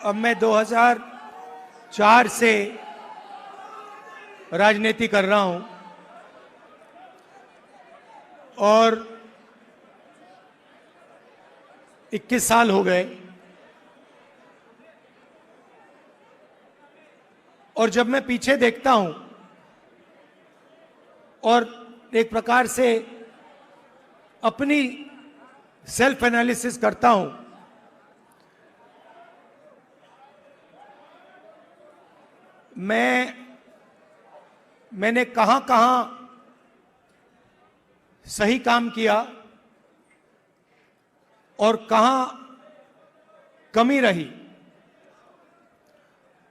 अब मैं 2004 से राजनीति कर रहा हूं और 21 साल हो गए। और जब मैं पीछे देखता हूं और एक प्रकार से अपनी सेल्फ एनालिसिस करता हूं, मैंने कहां कहां सही काम किया और कहां कमी रही,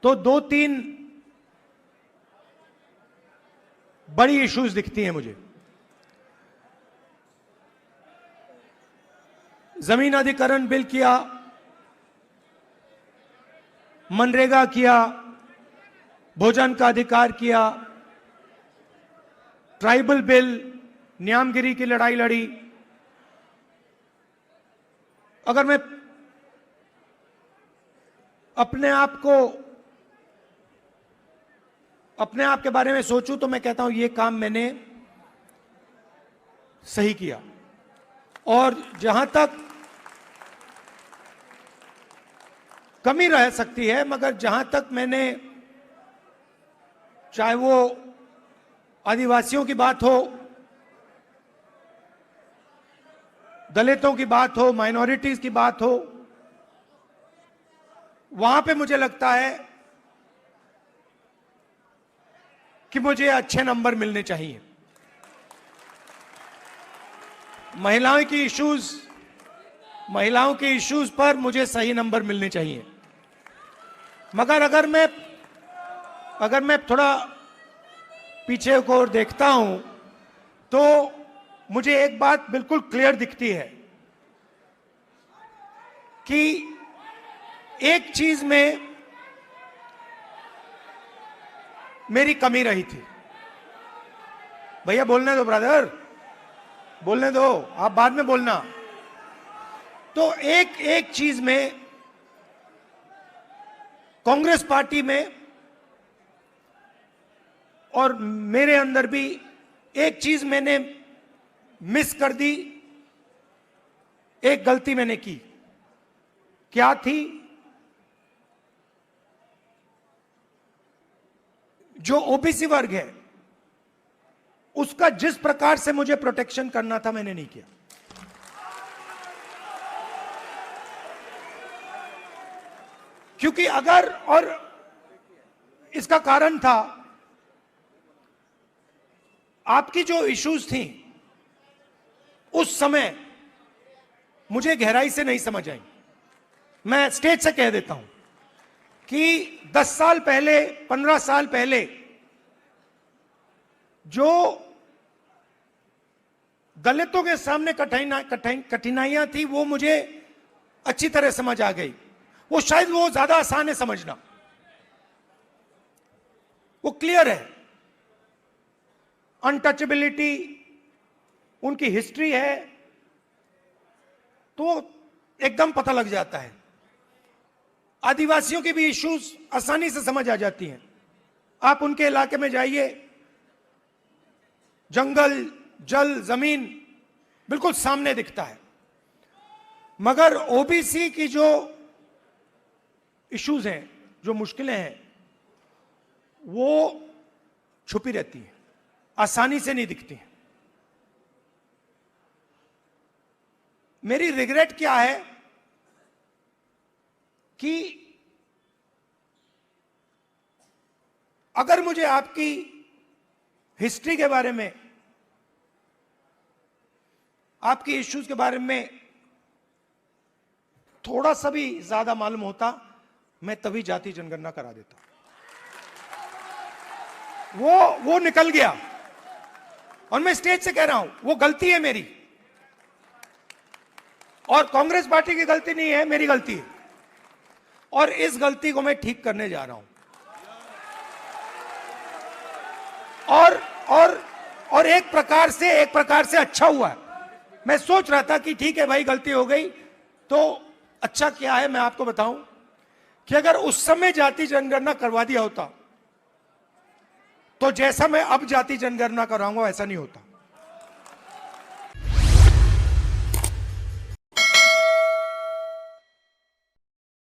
तो 2-3 बड़ी इश्यूज दिखती हैं मुझे। जमीन अधिग्रहण बिल किया, मनरेगा किया, भोजन का अधिकार किया, ट्राइबल बिल, न्यामगिरी की लड़ाई लड़ी। अगर मैं अपने आप के बारे में सोचूं तो मैं कहता हूं ये काम मैंने सही किया। और जहां तक कमी रह सकती है, मगर जहां तक मैंने, चाहे वो आदिवासियों की बात हो, दलितों की बात हो, माइनॉरिटीज की बात हो, वहां पे मुझे लगता है कि मुझे अच्छे नंबर मिलने चाहिए। महिलाओं के इश्यूज पर मुझे सही नंबर मिलने चाहिए। मगर अगर मैं थोड़ा पीछे को देखता हूं तो मुझे एक बात बिल्कुल क्लियर दिखती है कि एक चीज में मेरी कमी रही थी। भैया बोलने दो, ब्रदर बोलने दो, आप बाद में बोलना। तो एक चीज में कांग्रेस पार्टी में और मेरे अंदर भी एक चीज मैंने मिस कर दी, एक गलती मैंने की। क्या थी? जो ओबीसी वर्ग है उसका जिस प्रकार से मुझे प्रोटेक्शन करना था, मैंने नहीं किया। क्योंकि अगर, और इसका कारण था आपकी जो इश्यूज थी उस समय मुझे गहराई से नहीं समझ आई। मैं स्टेज से कह देता हूं कि 10 साल पहले, 15 साल पहले जो दलितों के सामने कठिनाइयां थी वो मुझे अच्छी तरह समझ आ गई। वो शायद वो ज्यादा आसान है समझना, वो क्लियर है। अनटचेबिलिटी, उनकी हिस्ट्री है, तो एकदम पता लग जाता है। आदिवासियों की भी इश्यूज आसानी से समझ आ जाती हैं। आप उनके इलाके में जाइए, जंगल, जल, जमीन बिल्कुल सामने दिखता है। मगर ओबीसी की जो इश्यूज हैं, जो मुश्किलें हैं, वो छुपी रहती हैं, आसानी से नहीं दिखती हैं। मेरी रिग्रेट क्या है कि अगर मुझे आपकी हिस्ट्री के बारे में, आपकी इश्यूज के बारे में थोड़ा सा भी ज्यादा मालूम होता, मैं तभी जाति जनगणना करा देता। वो निकल गया। और मैं स्टेज से कह रहा हूं, वो गलती है मेरी, और कांग्रेस पार्टी की गलती नहीं है, मेरी गलती है। और इस गलती को मैं ठीक करने जा रहा हूं। और एक प्रकार से अच्छा हुआ है। मैं सोच रहा था कि ठीक है भाई, गलती हो गई तो अच्छा क्या है। मैं आपको बताऊं कि अगर उस समय जाति जनगणना करवा दिया होता तो जैसा मैं अब जाति जनगणना कराऊंगा वैसा नहीं होता।